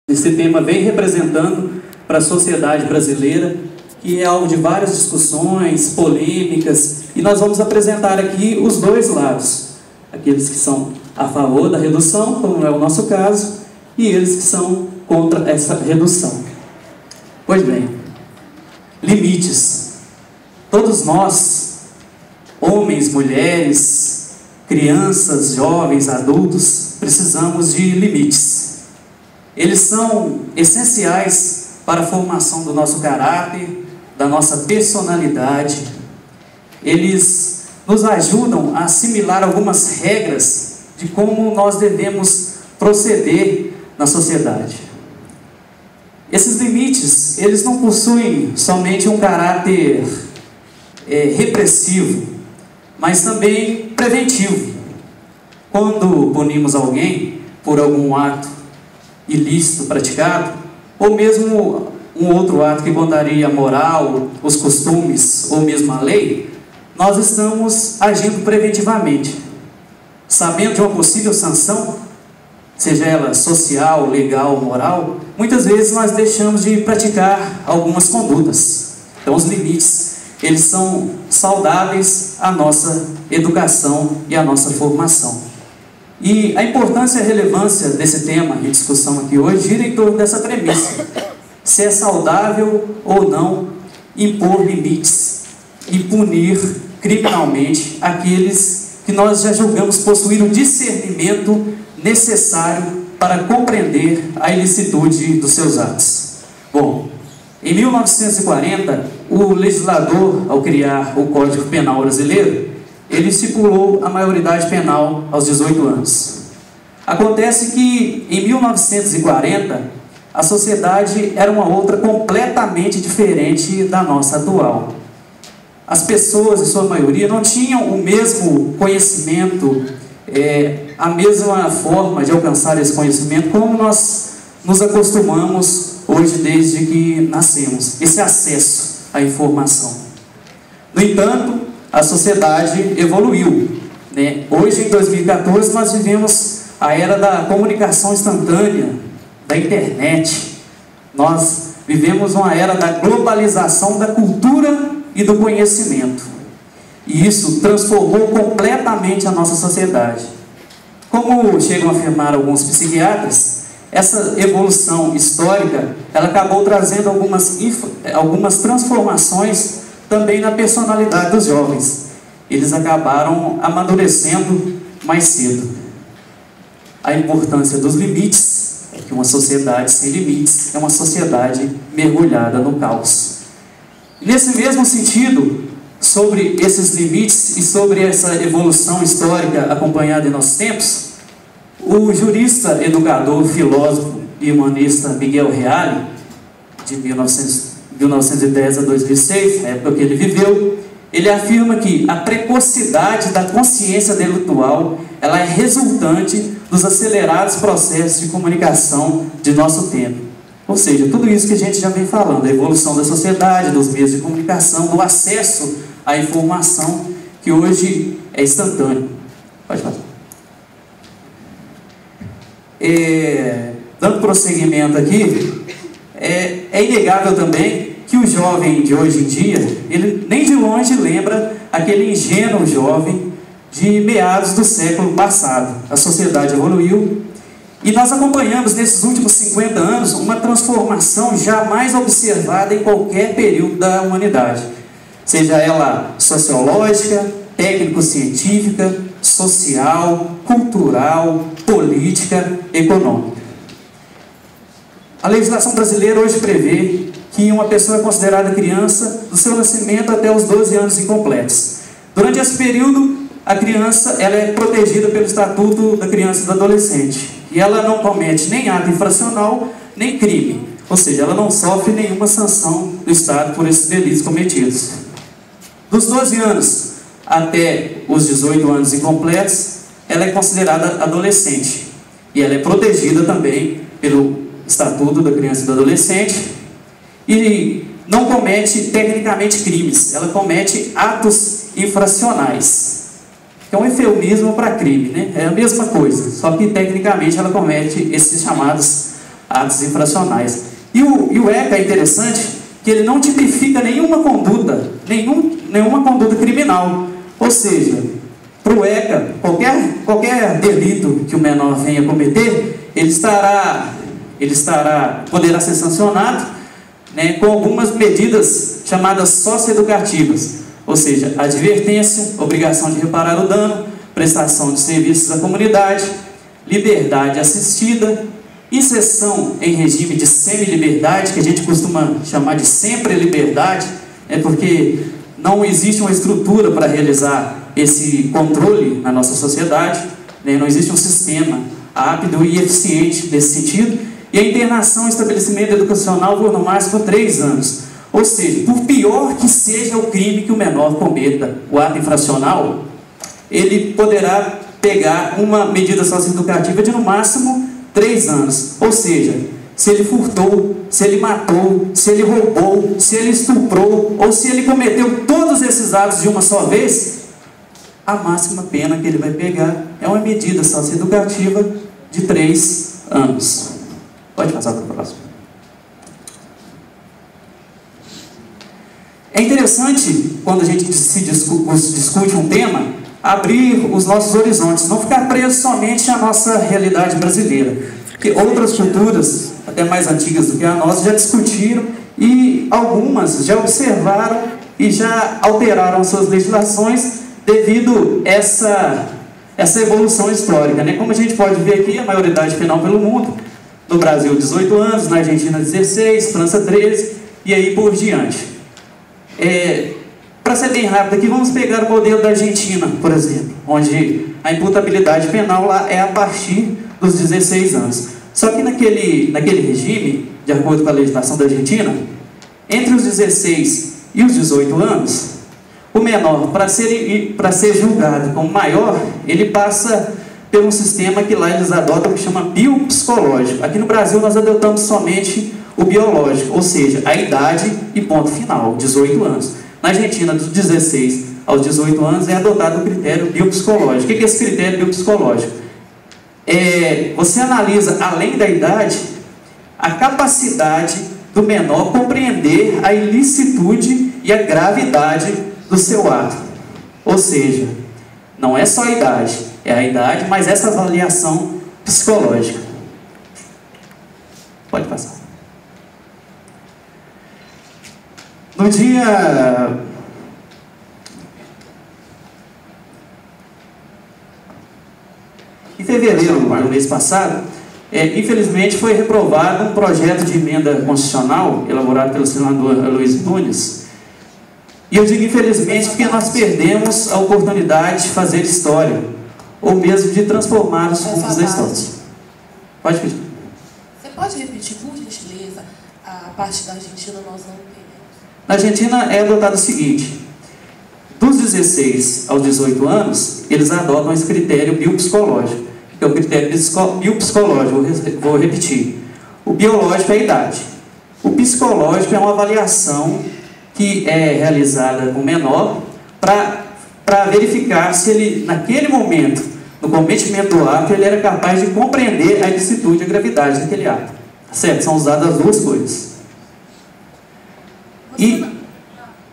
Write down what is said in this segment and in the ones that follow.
Esse tema vem representando para a sociedade brasileira, que é alvo de várias discussões, polêmicas, e nós vamos apresentar aqui os dois lados. Aqueles que são a favor da redução, como é o nosso caso, e eles que são contra essa redução. Pois bem, limites. Todos nós, homens, mulheres, crianças, jovens, adultos, precisamos de limites. Eles são essenciais para a formação do nosso caráter, da nossa personalidade. Eles nos ajudam a assimilar algumas regras de como nós devemos proceder na sociedade. Esses limites, eles não possuem somente um caráter repressivo, mas também preventivo. Quando punimos alguém por algum ato ilícito praticado, ou mesmo um outro ato que contraria a moral, os costumes, ou mesmo a lei, nós estamos agindo preventivamente. Sabendo de uma possível sanção, seja ela social, legal, moral, muitas vezes nós deixamos de praticar algumas condutas. Então os limites, eles são saudáveis à nossa educação e à nossa formação. E a importância e a relevância desse tema em discussão aqui hoje gira em torno dessa premissa: se é saudável ou não impor limites e punir criminalmente aqueles que nós já julgamos possuir o discernimento necessário para compreender a ilicitude dos seus atos. Bom, em 1940, o legislador, ao criar o Código Penal brasileiro, ele estipulou a maioridade penal aos 18 anos. Acontece que, em 1940, a sociedade era uma outra completamente diferente da nossa atual. As pessoas, em sua maioria, não tinham o mesmo conhecimento, a mesma forma de alcançar esse conhecimento como nós nos acostumamos hoje desde que nascemos, esse acesso à informação. No entanto, a sociedade evoluiu, né? Hoje, em 2014, nós vivemos a era da comunicação instantânea, da internet. Nós vivemos uma era da globalização da cultura e do conhecimento. E isso transformou completamente a nossa sociedade. Como chegam a afirmar alguns psiquiatras, essa evolução histórica, ela acabou trazendo algumas transformações também na personalidade dos jovens. Eles acabaram amadurecendo mais cedo. A importância dos limites é que uma sociedade sem limites é uma sociedade mergulhada no caos. Nesse mesmo sentido, sobre esses limites e sobre essa evolução histórica acompanhada em nossos tempos, o jurista, educador, filósofo e humanista Miguel Reale, de 1910 a 2006, na época que ele viveu, ele afirma que a precocidade da consciência intelectual, ela é resultante dos acelerados processos de comunicação de nosso tempo. Ou seja, tudo isso que a gente já vem falando, a evolução da sociedade, dos meios de comunicação, do acesso à informação, que hoje é instantâneo. Pode falar. Dando prosseguimento aqui, é inegável também que o jovem de hoje em dia, ele nem de longe lembra aquele ingênuo jovem de meados do século passado. A sociedade evoluiu e nós acompanhamos nesses últimos 50 anos uma transformação jamais observada em qualquer período da humanidade, seja ela sociológica, técnico-científica, social, cultural, política, econômica. A legislação brasileira hoje prevê que uma pessoa é considerada criança do seu nascimento até os 12 anos incompletos. Durante esse período, a criança ela é protegida pelo Estatuto da Criança e do Adolescente. E ela não comete nem ato infracional, nem crime. Ou seja, ela não sofre nenhuma sanção do Estado por esses delitos cometidos. Dos 12 anos até os 18 anos incompletos, ela é considerada adolescente. E ela é protegida também pelo Estatuto da Criança e do Adolescente. E não comete tecnicamente crimes, ela comete atos infracionais, que é um eufemismo para crime, né? É a mesma coisa, só que tecnicamente ela comete esses chamados atos infracionais. E o ECA é interessante que ele não tipifica nenhuma conduta criminal. Ou seja, para o ECA, qualquer delito que o menor venha cometer, poderá ser sancionado, né, com algumas medidas chamadas socioeducativas, ou seja, advertência, obrigação de reparar o dano, prestação de serviços à comunidade, liberdade assistida, inserção em regime de semi-liberdade, que a gente costuma chamar de sempre-liberdade, porque não existe uma estrutura para realizar esse controle na nossa sociedade, né? Não existe um sistema rápido e eficiente nesse sentido, e a internação em estabelecimento educacional por no máximo 3 anos. Ou seja, por pior que seja o crime que o menor cometa, o ato infracional, ele poderá pegar uma medida socioeducativa de no máximo 3 anos. Ou seja, se ele furtou, se ele matou, se ele roubou, se ele estuprou, ou se ele cometeu todos esses atos de uma só vez, a máxima pena que ele vai pegar é uma medida socioeducativa de 3 anos. Pode passar para o próximo. É interessante, quando a gente se discute um tema, abrir os nossos horizontes, não ficar preso somente à nossa realidade brasileira. Porque outras culturas, até mais antigas do que a nossa, já discutiram e algumas já observaram e já alteraram suas legislações devido a essa evolução histórica, né? Como a gente pode ver aqui, a maioridade penal pelo mundo, no Brasil 18 anos, na Argentina 16, França 13 e aí por diante. Para ser bem rápido aqui, vamos pegar o modelo da Argentina, por exemplo, onde a imputabilidade penal lá é a partir dos 16 anos. Só que naquele regime, de acordo com a legislação da Argentina, entre os 16 e os 18 anos, o menor, para ser julgado como maior, ele passa por um sistema que lá eles adotam, que chama biopsicológico. Aqui no Brasil nós adotamos somente o biológico, ou seja, a idade e ponto final, 18 anos. Na Argentina, dos 16 aos 18 anos, é adotado o critério biopsicológico. O que é esse critério biopsicológico? Você analisa, além da idade, a capacidade do menor compreender a ilicitude e a gravidade do seu ato. Ou seja, não é só a idade, é a idade, mas essa avaliação psicológica. Pode passar. No dia... Em fevereiro do mês passado, infelizmente foi reprovado um projeto de emenda constitucional elaborado pelo senador Luiz Nunes. E eu digo infelizmente porque nós perdemos a oportunidade de fazer história, ou mesmo de transformar os rumos da história. Pode pedir. Você pode repetir, por gentileza, a parte da Argentina nós não entendemos? Na Argentina é adotado o seguinte: dos 16 aos 18 anos, eles adotam esse critério biopsicológico, que é o critério biopsicológico, vou repetir. O biológico é a idade. O psicológico é uma avaliação que é realizada com o menor para verificar se ele, naquele momento, no cometimento do ato, ele era capaz de compreender a ilicitude e a gravidade daquele ato. Certo? São usadas as duas coisas.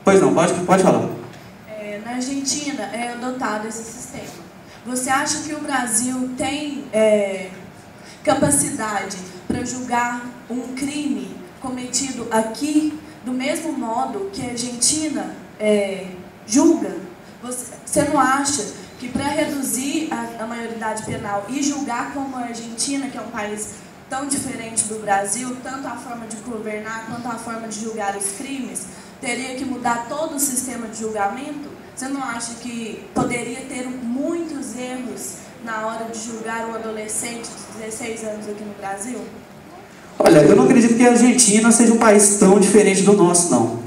Pois não, pode falar. Na Argentina é adotado esse sistema. Você acha que o Brasil tem capacidade para julgar um crime cometido aqui do mesmo modo que a Argentina julga? Você não acha que para reduzir a maioridade penal e julgar como a Argentina, que é um país tão diferente do Brasil, tanto a forma de governar quanto a forma de julgar os crimes, teria que mudar todo o sistema de julgamento? Você não acha que poderia ter muitos erros na hora de julgar um adolescente de 16 anos aqui no Brasil? Olha, eu não acredito que a Argentina seja um país tão diferente do nosso, não.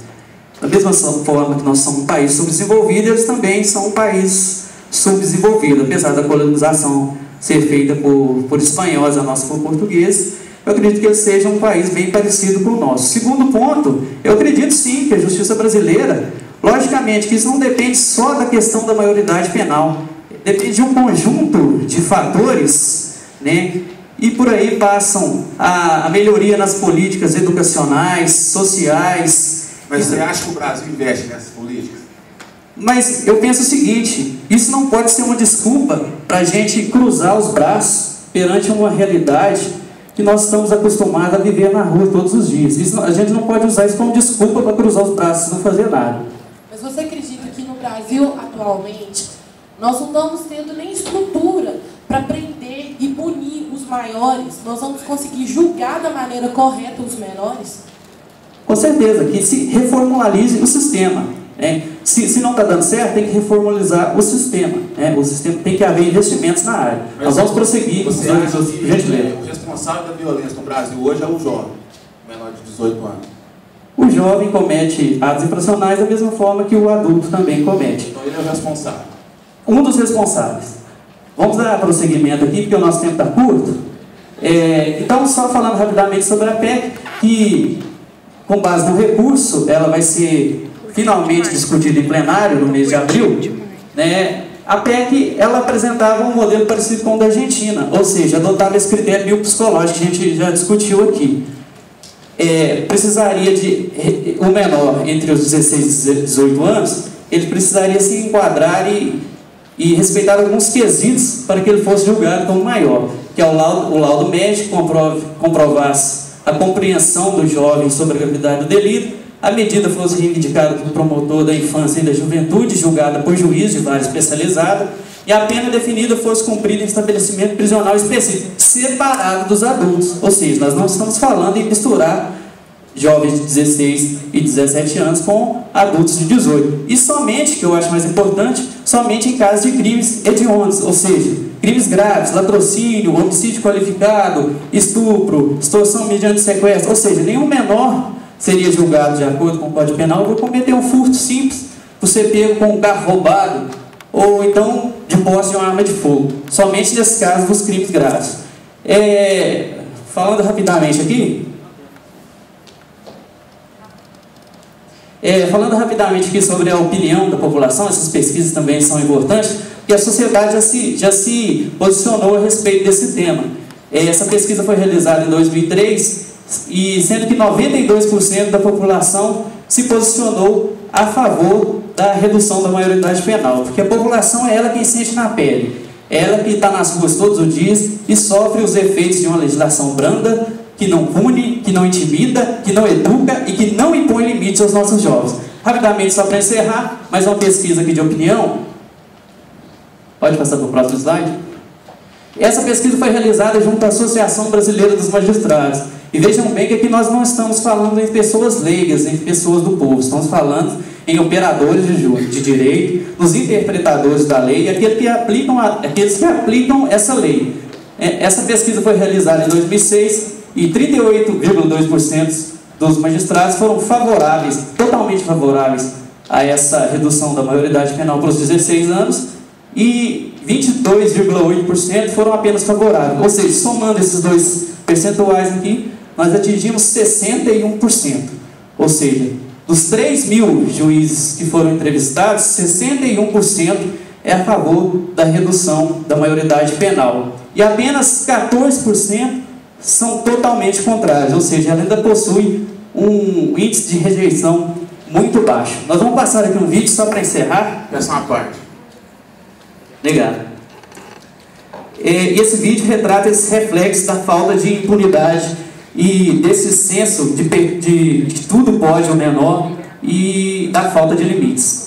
Da mesma forma que nós somos um país subdesenvolvido, eles também são um país subdesenvolvido. Apesar da colonização ser feita por espanhóis, a nossa por portugueses, eu acredito que eles sejam um país bem parecido com o nosso. Segundo ponto, eu acredito sim que a justiça brasileira, logicamente que isso não depende só da questão da maioridade penal, depende de um conjunto de fatores, né, e por aí passam a melhoria nas políticas educacionais, sociais. Mas você acha que o Brasil investe nessas políticas? Mas eu penso o seguinte, isso não pode ser uma desculpa para a gente cruzar os braços perante uma realidade que nós estamos acostumados a viver na rua todos os dias. A gente não pode usar isso como desculpa para cruzar os braços e não fazer nada. Mas você acredita que no Brasil, atualmente, nós não estamos tendo nem estrutura para prender e punir os maiores? Nós vamos conseguir julgar da maneira correta os menores? Com certeza, que se reformularize o sistema. Se não está dando certo, tem que reformulizar o sistema. O sistema tem que haver investimentos na área. Mas nós vamos prosseguir. Você acha que o responsável da violência no Brasil hoje é o jovem, menor de 18 anos? O jovem comete atos infracionais da mesma forma que o adulto também comete. Então ele é o responsável. Um dos responsáveis. Vamos dar prosseguimento aqui, porque o nosso tempo está curto. Então, só falando rapidamente sobre a PEC, que, com base no recurso, ela vai ser finalmente discutida em plenário no mês de abril. A PEC, ela apresentava um modelo parecido com o da Argentina, ou seja, adotava esse critério biopsicológico que a gente já discutiu aqui. Precisaria de o menor entre os 16 e 18 anos, ele precisaria se enquadrar e respeitar alguns quesitos para que ele fosse julgado como maior, que é o laudo médico comprovasse a compreensão do jovem sobre a gravidade do delito, a medida fosse reivindicada pelo promotor da infância e da juventude, julgada por juiz de vara especializada, e a pena definida fosse cumprida em estabelecimento prisional específico, separado dos adultos. Ou seja, nós não estamos falando em misturar jovens de 16 e 17 anos com adultos de 18. E somente, que eu acho mais importante, somente em casos de crimes hediondos, ou seja, crimes graves, latrocínio, homicídio qualificado, estupro, extorsão mediante sequestro, ou seja, nenhum menor seria julgado de acordo com o Código Penal por cometer um furto simples, por ser pego com um carro roubado, ou então de posse de uma arma de fogo. Somente nesses casos dos crimes graves. Falando rapidamente aqui, sobre a opinião da população, essas pesquisas também são importantes, e a sociedade já se posicionou a respeito desse tema. Essa pesquisa foi realizada em 2003, e sendo que 92% da população se posicionou a favor da redução da maioridade penal, porque a população é ela quem sente na pele, é ela que está nas ruas todos os dias e sofre os efeitos de uma legislação branda, que não pune, que não intimida, que não educa e que não impõe limites aos nossos jovens. Rapidamente, só para encerrar, mais uma pesquisa aqui de opinião. Pode passar para o próximo slide? Essa pesquisa foi realizada junto à Associação Brasileira dos Magistrados. E vejam bem que aqui nós não estamos falando em pessoas leigas, em pessoas do povo. Estamos falando em operadores de direito, nos interpretadores da lei e aqueles que aplicam essa lei. Essa pesquisa foi realizada em 2006 e 38,2% dos magistrados foram favoráveis, totalmente favoráveis a essa redução da maioridade penal para os 16 anos e 22,8% foram apenas favoráveis. Ou seja, somando esses dois percentuais aqui, nós atingimos 61%. Ou seja, dos 3.000 juízes que foram entrevistados, 61% é a favor da redução da maioridade penal. E apenas 14% são totalmente contrários, ou seja, ela ainda possui um índice de rejeição muito baixo. Nós vamos passar aqui um vídeo só para encerrar. Peça uma parte. Legal. E esse vídeo retrata esse reflexo da falta de impunidade e desse senso de que tudo pode ao menor e da falta de limites.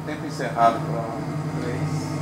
tempo encerrado para 3.